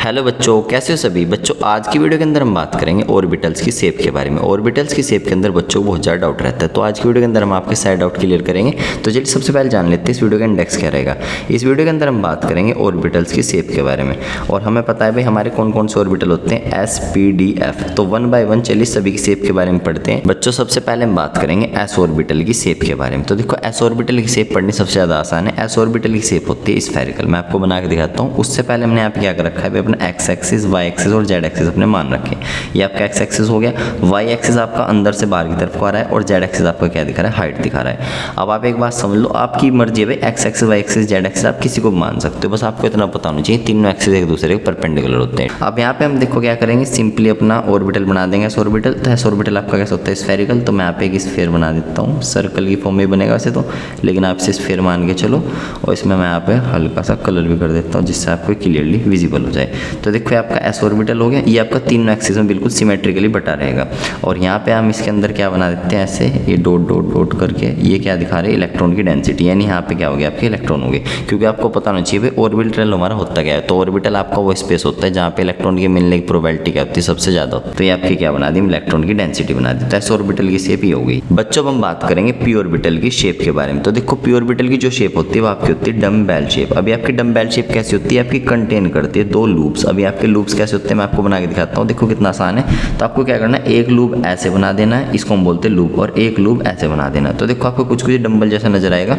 Hello बच्चों, कैसे हो सभी बच्चों। आज की वीडियो के अंदर हम बात करेंगे ऑर्बिटल्स की शेप के बारे में। ऑर्बिटल्स की शेप के अंदर बच्चों को बहुत ज़्यादा डाउट रहता है, तो आज की वीडियो के अंदर हम आपके सारे डाउट क्लियर करेंगे। तो चलिए सबसे पहले जान लेते हैं इस वीडियो का इंडेक्स क्या रहेगा। इस वीडियो के अंदर हम बात करेंगे ऑर्बिटल्स की शेप के बारे में, और हमें पता है भाई हमारे कौन कौन से ऑर्बिटल होते हैं, एस पी डी एफ। तो 1 बाय 1 चलिए सभी की शेप के बारे में पढ़ते हैं। बच्चों सबसे पहले हम बात करेंगे एस ऑर्बिटल की शेप के बारे में। तो देखो एस ऑर्बिटल की शेप पढ़नी सबसे ज़्यादा आसान है। एस ऑर्बिटल की शेप होती है स्फेरिकल। मैं आपको बना के दिखाता हूँ। उससे पहले हमने यहाँ पे क्या कर रखा है, अपना एक्स एक्सिस, वाई एक्सिस और जेड एक्सिस अपने मान रखे। ये आपका एक्स एक्सिस हो गया, वाई एक्सिस आपका अंदर से बाहर की तरफ को आ रहा है, और जेड एक्सिस आपका क्या दिखा रहा है, हाइट दिखा रहा है। अब आप एक बात समझ लो, आपकी मर्जी है भाई x axis, y axis, z axis आप किसी को मान सकते हो, बस आपको इतना पता होना चाहिए तीनों एक्सिस एक दूसरे के परपेंडिकुलर होते हैं। अब यहाँ पे हम देखो क्या करेंगे, सिंपली अपना ऑर्बिटल बना देंगे एस ऑर्बिटल। तो एस ऑर्बिटल आपका कैसा होता है, स्फेरिकल। तो मैं यहाँ पे एक स्फेयर बना देता हूँ, सर्कल की फॉर्म में बनेगा वैसे तो, लेकिन आप इसे स्फेयर मान के चलो, और इसमें मैं यहाँ पे हल्का सा कलर भी कर देता हूँ जिससे आपको क्लियरली विजिबल हो जाए। तो देखो आपका एस ऑर्बिटल हो गया, ये आपका तीनों एक्सिस में बिल्कुल सिमेट्रिकली बटा रहेगा। और यहाँ पे हम इसके अंदर क्या बना देते हैं, ऐसे ये डॉट डॉट डॉट करके, ये क्या दिखा रहे हैं, इलेक्ट्रॉन की डेंसिटी, यानी यहाँ पे क्या हो गया, आपके इलेक्ट्रॉन हो गए। क्योंकि आपको पता होना चाहिए भाई ऑर्बिटल हमारा होता क्या है। तो ऑर्बिटल आपका वो स्पेस होता है जहाँ पे इलेक्ट्रॉन के मिलने की प्रोबेबिलिटी क्या होती है, सबसे ज़्यादा होती है। तो ये आपकी क्या बना दी, इलेक्ट्रॉन की डेंसिटी बना दी। तो एस ऑर्बिटल की शेप ही हो गई। बच्चों हम बात करेंगे पी ऑर्बिटल की शेप के बारे में। तो देखो पी ऑर्बिटल की जो शेप होती है वो आपकी होती है डम्बेल शेप। अभी आपकी डम्बेल शेप कैसी होती है, आपकी कंटेन करती है 2 लूप्स। अभी आपके लूप्स कैसे होते हैं मैं आपको बना के दिखाता हूँ। देखो कितना आसान है। तो आपको क्या करना है, एक लूप ऐसे बना देना है, इसको हम बोलते हैं लूप, और एक लूप ऐसे बना देना है। तो देखो आपको कुछ कुछ डंबल जैसा नजर आएगा।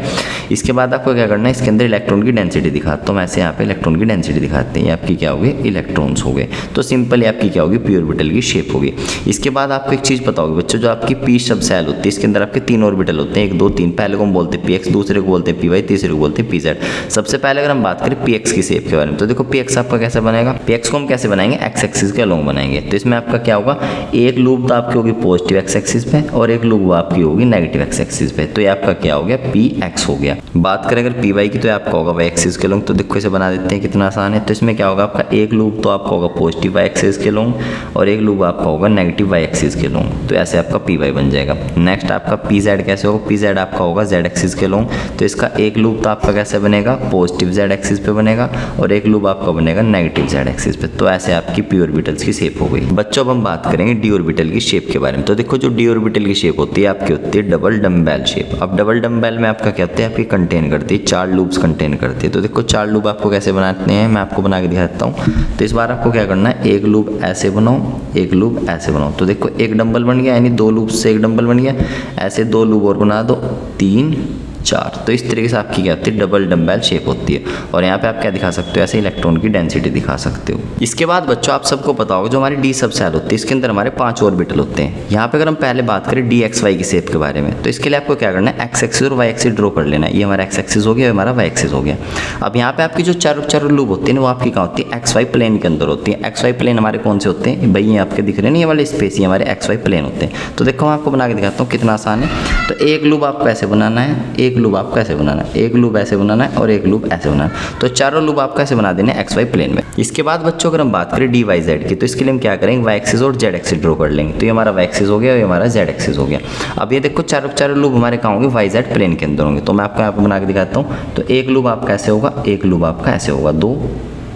इसके बाद आपको क्या करना है, इसके अंदर इलेक्ट्रॉन की डेंसिटी दिखाता हूँ। ऐसे यहाँ पे इलेक्ट्रॉन की डेंसिटी दिखाते हैं, आपकी क्या होगी, इलेक्ट्रॉन्स हो गए। तो सिंपली आपकी क्या होगी, पी ऑर्बिटल की शेप होगी। इसके बाद आपको एक चीज़ पता होगी बच्चों, जो आपकी पी सब सेल होती है, इसके अंदर आपके 3 ऑर्बिटल होते हैं, 1 2 3। पहले को हम बोलते हैं पी एक्स, दूसरे को बोलते हैं पी वाई, तीसरे को बोलते हैं पी जेड। सबसे पहले अगर हम बात करें पी एक्स की शेप के बारे में, तो देखो पी एक्स आपका कैसे बनेगा, पी एक्स को हम कैसे बनाएंगे, एक्स एक्सिस के अलोंग बनाएंगे। तो इसमें आपका क्या होगा, एक लूप तो आपकी होगी पॉजिटिव एक्स एक्सिस पे, और एक लूप आपकी होगी नेगेटिव एक्स एक्सिस पे। तो ये आपका क्या हो गया, पी एक्स हो गया। बात करें अगर पी वाई की, तो आपका होगा वाई एक्सिस के अलोंग। तो देखो इसे बना देते हैं, कितना आसान है। तो इसमें क्या होगा, आपका एक लूप तो आपका होगा पॉजिटिव वाई एक्सिस के अलोंग, और एक लूप आपका होगा नेगेटिव वाई एक्सिस के अलोंग। तो ऐसे आपका पी वाई बन जाएगा। नेक्स्ट आपका पी जेड कैसे होगा, पी जेड आपका होगा जेड एक्सिस के अलोंग। तो इसका एक लूप तो आपका कैसे बनेगा, पॉजिटिव जेड एक्सिस पे बनेगा, और एक लूप आपका बनेगा नेगेटिव जेड एक्सिस पे। तो ऐसे आपकी पी ऑर्बिटल्स की शेप हो गई। बच्चों अब हम बात करेंगे डी ऑर्बिटल की शेप के बारे में। तो देखो जो डी ऑर्बिटल की शेप होती है आपकी होती है डबल डम्बेल शेप। अब डबल डम्बेल में आपका क्या होता है, आपकी कंटेन करती है 4 लूप्स कंटेन करती है। तो देखो 4 लूप आपको कैसे बनाते हैं, मैं आपको बना के दिखाता हूँ। तो इस बार आपको क्या करना है, एक लूप ऐसे बनाओ, एक लूप ऐसे बनाओ। तो देखो एक डम्बल बन गया, यानी 2 लूप से एक डम्बल बन गया। ऐसे 2 लूप और बना दो, 3 4। तो इस तरीके से आपकी क्या होती है, डबल डम्बेल शेप होती है। और यहाँ पे आप क्या दिखा सकते हो, ऐसे इलेक्ट्रॉन की डेंसिटी दिखा सकते हो। इसके बाद बच्चों आप सबको पता होगा जो हमारी डी सब सेल होती है, इसके अंदर हमारे 5 ऑर्बिटल होते हैं। यहाँ पे अगर हम पहले बात करें डी एक्स वाई की शेप के बारे में, तो इसके लिए आपको क्या करना है, एक्स एक्सिस और वाई एक्सिस ड्रॉ कर लेना है। ये हमारा एक्स एक्सिस हो गया, हमारा वाई एक्सिस हो गया। अब यहाँ पे आपकी जो चारों लूप होती है ना, वो आपकी कहाँ होती है, एक्स वाई प्लेन के अंदर होती है। एक्स वाई प्लेन हमारे कौन से होते हैं भाई, ये आपके दिख रहे हैं, ये वाले स्पेस ही हमारे एक्स वाई प्लेन होते हैं। तो देखो मैं आपको बना के दिखाता हूँ, कितना आसान है। तो एक लूप आपको ऐसे बनाना है, एक लूप आपको ऐसे बनाना है, एक लूप ऐसे बनाना है, और एक लूप ऐसे बनाना है। तो चारों लूप आपको ऐसे बना देने एक्स वाई प्लेन में। इसके बाद बच्चों अगर हम बात करें डी वाई जेड की, तो इसके लिए हम क्या करेंगे, वाई एक्सिस और जेड एक्सिस ड्रॉ कर लेंगे। तो ये हमारा वाई एक्सिस हो गया और ये हमारा जेड एक्सिस हो गया। अब ये देखो चारों लूप हमारे कहाँ होंगे, वाई जेड प्लेन के अंदर होंगे। तो मैं आपको यहाँ पर बना के दिखाता हूँ। तो एक लूप आपका ऐसे होगा, एक लूप आपका ऐसे होगा, 2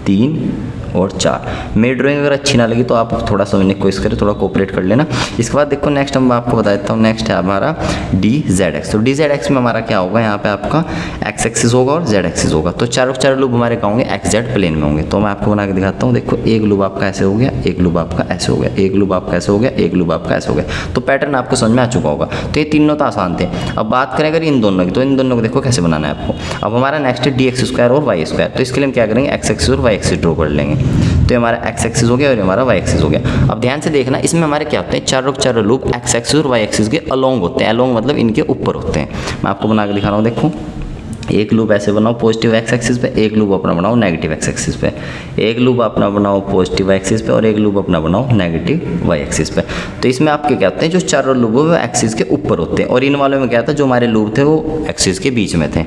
3 और 4। मेरी ड्राइंग अगर अच्छी ना लगी तो आप थोड़ा समझने की कोशिश करें, थोड़ा कोऑपरेट कर लेना। इसके बाद देखो नेक्स्ट हम आपको बता देता हूँ, नेक्स्ट है हमारा डी जेड एक्स। तो डी जेड एक्स में हमारा क्या होगा, यहाँ पे आपका एक्स एक्सिस होगा और जेड एक्सिस होगा। तो चारों लूप हमारे कहाँ होंगे, एक्स जेड प्लेन में होंगे। तो मैं आपको बना के दिखाता हूँ। देखो एक लूप आपका ऐसे हो गया, एक लूप आपका ऐसे हो गया, एक लूप आपका ऐसे हो गया, एक लूप आपका ऐसे हो गया। तो पैटर्न आपको समझ में आ चुका होगा। तो ये तीनों तो आसान थे। अब बात करें अगर इन दोनों की, तो इन दोनों को देखो कैसे बनाना है आपको। अब हमारा नेक्स्ट है डी एक्स स्क्वायर और वाई स्क्वायर। तो इसके लिए हम क्या करेंगे, एक्स एक्सिस और वाई एक्सिस ड्रॉ कर लेंगे। तो हमारा एक्स एक्सिस हो गया और हमारा वाई एक्सिस हो गया। अब ध्यान से देखना, इसमें हमारे क्या होते हैं, चारों लूप एक्स एक्सिस और वाई एक्सिस के अलोंग होते हैं। अलोंग मतलब इनके ऊपर होते हैं। मैं आपको बना के दिखा रहा हूँ, देखो एक लूप ऐसे बनाओ पॉजिटिव एक्स एक्सिस पे, एक लूप अपना बनाओ नेगेटिव एक्स एक्सिस पे, एक लूप अपना बनाओ पॉजिटिव एक्सिस पे, और एक लूप अपना बनाओ नेगेटिव वाई एक्सिस पे। तो इसमें आपके क्या होते हैं, जो चारों लूप वो एक्सिस के ऊपर होते हैं, और इन वालों में क्या था, जो हमारे लूप थे वो एक्सिस के बीच में थे।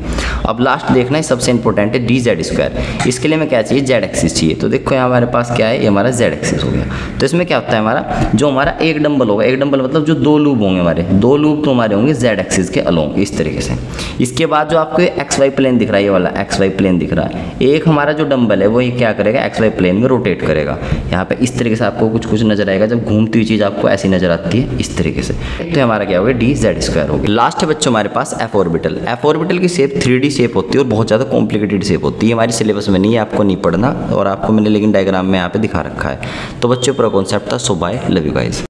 अब लास्ट देखना है, सबसे इंपॉर्टेंट है डी जेड स्क्वायर। इसके लिए हमें क्या चाहिए, जेड एक्सिस चाहिए। तो देखो यहाँ हमारे पास क्या है, ये हमारा जेड एक्सिस हो गया। तो इसमें क्या होता है, हमारा जो हमारा एक डंबल होगा, एक डंबल मतलब जो 2 लूप होंगे हमारे, 2 लूप तो हमारे होंगे जेड एक्सिस के अलोंग इस तरीके से। इसके बाद जो आपको एक्स वाई प्लेन दिख रहा है, ये वाला एक्स वाई प्लेन दिख रहा है। एक हमारा जो डंबल है वो ये क्या करेगा, एक्स वाई प्लेन में रोटेट करेगा। यहाँ पे इस तरीके से आपको कुछ कुछ नजर आएगा, जब घूमती हुई चीज़ आपको ऐसी नजर आती है इस तरीके से। तो हमारा क्या होगा, डी जेड स्क्वायर होगा। लास्ट है बच्चों हमारे पास एफ ऑर्बिटल। एफ ऑर्बिटल की शेप 3D शेप होती है और बहुत ज़्यादा कॉम्प्लिकेटेड शेप होती है। हमारी सिलेबस में नहीं है, आपको नहीं पढ़ना, और आपको मैंने लेकिन डायग्राम में यहाँ पे दिखा रखा है। तो बच्चों पूरा कॉन्सेप्ट था। सो बाय, लव यू गाइस।